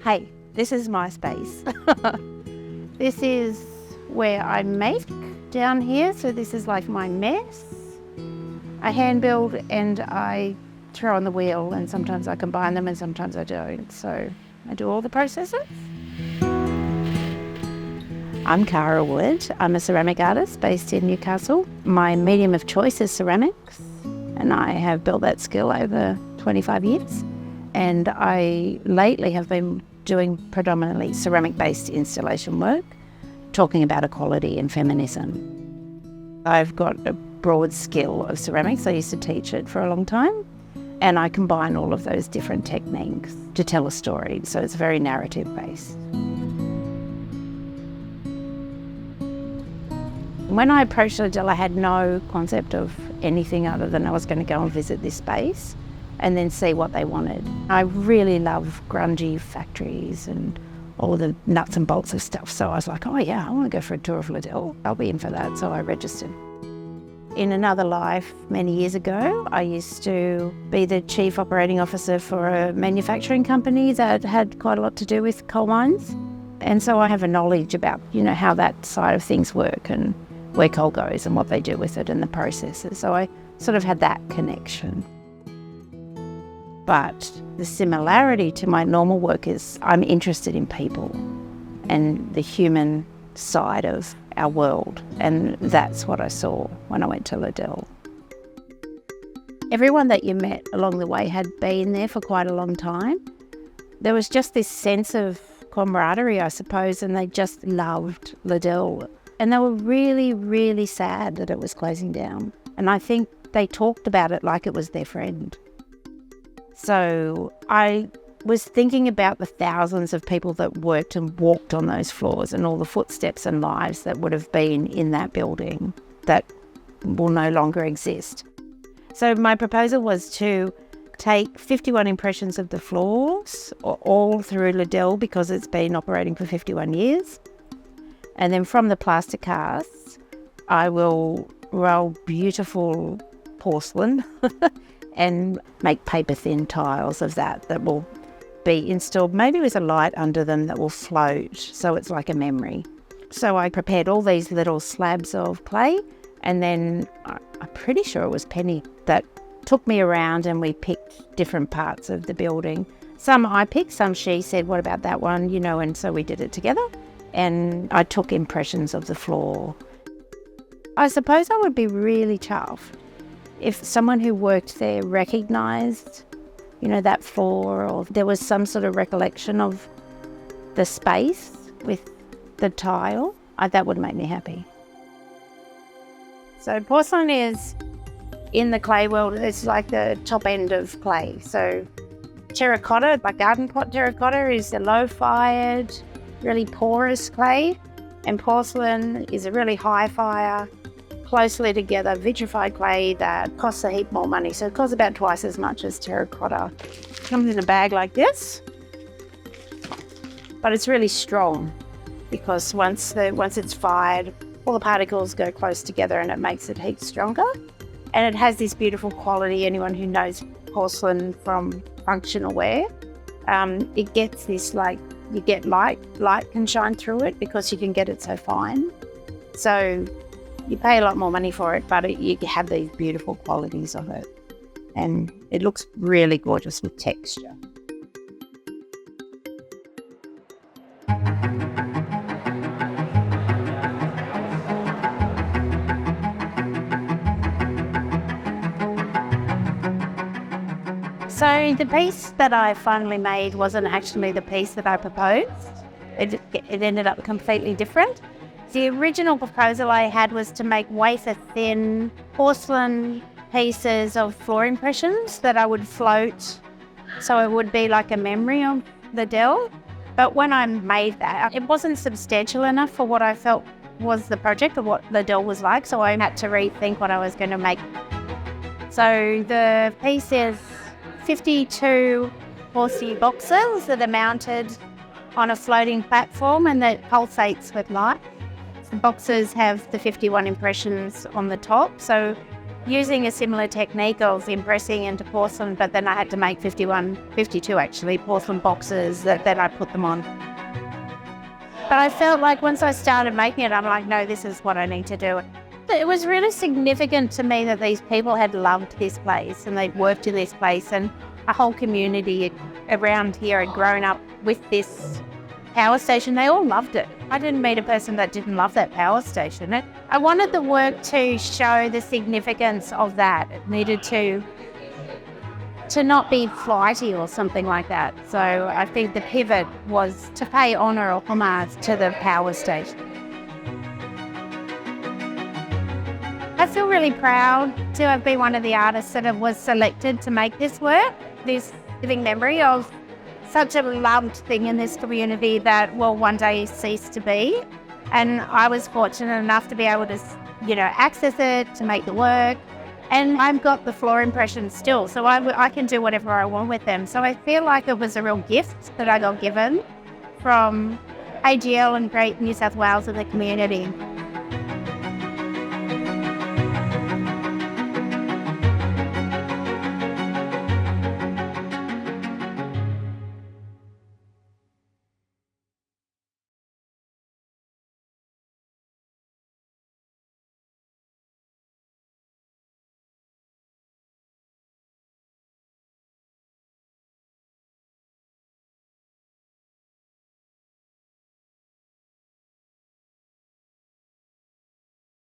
Hey, this is my space. This is where I make down here. So this is like my mess. I hand build and I throw on the wheel, and sometimes I combine them and sometimes I don't. So I do all the processes. I'm Cara Wood. I'm a ceramic artist based in Newcastle. My medium of choice is ceramics, and I have built that skill over 25 years. And I lately have been doing predominantly ceramic-based installation work, talking about equality and feminism. I've got a broad skill of ceramics. I used to teach it for a long time, and I combine all of those different techniques to tell a story. So it's very narrative-based. When I approached Liddell, I had no concept of anything other than I was going to go and visit this space and then see what they wanted. I really love grungy factories and all the nuts and bolts of stuff. So I was like, oh yeah, I want to go for a tour of Liddell. I'll be in for that. So I registered. In another life, many years ago, I used to be the chief operating officer for a manufacturing company that had quite a lot to do with coal mines. And so I have a knowledge about, how that side of things work and where coal goes and what they do with it and the processes. So I sort of had that connection. But the similarity to my normal work is I'm interested in people and the human side of our world. And that's what I saw when I went to Liddell. Everyone that you met along the way had been there for quite a long time. There was just this sense of camaraderie, I suppose, and they just loved Liddell. And they were really, really sad that it was closing down. And I think they talked about it like it was their friend. So I was thinking about the thousands of people that worked and walked on those floors and all the footsteps and lives that would have been in that building that will no longer exist. So my proposal was to take 51 impressions of the floors all through Liddell because it's been operating for 51 years. And then from the plaster casts, I will roll beautiful porcelain and make paper thin tiles of that will be installed maybe with a light under them that will float, so it's like a memory. So I prepared all these little slabs of clay, and then I'm pretty sure it was Penny that took me around and we picked different parts of the building. Some I picked, some she said, what about that one, and so we did it together. And I took impressions of the floor. I suppose I would be really chuffed if someone who worked there recognised, that floor, or there was some sort of recollection of the space with the tile. That would make me happy. So porcelain is, in the clay world, it's like the top end of clay. So terracotta, like garden pot terracotta, is the low-fired, really porous clay, and porcelain is a really high fire, closely together vitrified clay that costs a heap more money. So it costs about twice as much as terracotta. It comes in a bag like this, but it's really strong because once it's fired, all the particles go close together and it makes it heap stronger. And it has this beautiful quality. Anyone who knows porcelain from functional wear, it gets this you get light can shine through it because you can get it so fine. So you pay a lot more money for it, but you have these beautiful qualities of it. And it looks really gorgeous with texture. So the piece that I finally made wasn't actually the piece that I proposed. It ended up completely different. The original proposal I had was to make wafer-thin porcelain pieces of floor impressions that I would float, so it would be like a memory of Liddell. But when I made that, it wasn't substantial enough for what I felt was the project of what Liddell was like, so I had to rethink what I was going to make. So the piece is 52 horsey boxes that are mounted on a floating platform and that pulsates with light. The boxes have the 51 impressions on the top, so using a similar technique of impressing into porcelain, but then I had to make 52 actually, porcelain boxes that then I put them on. But I felt like once I started making it, I'm like, no, this is what I need to do. It was really significant to me that these people had loved this place and they'd worked in this place, and a whole community around here had grown up with this power station. They all loved it. I didn't meet a person that didn't love that power station. I wanted the work to show the significance of that. It needed to not be flighty or something like that. So I think the pivot was to pay honour or homage to the power station. I feel really proud to have been one of the artists that was selected to make this work, this living memory of such a loved thing in this community that will one day cease to be. And I was fortunate enough to be able to, access it, to make the work. And I've got the floor impressions still, so I can do whatever I want with them. So I feel like it was a real gift that I got given from AGL and Great New South Wales and the community.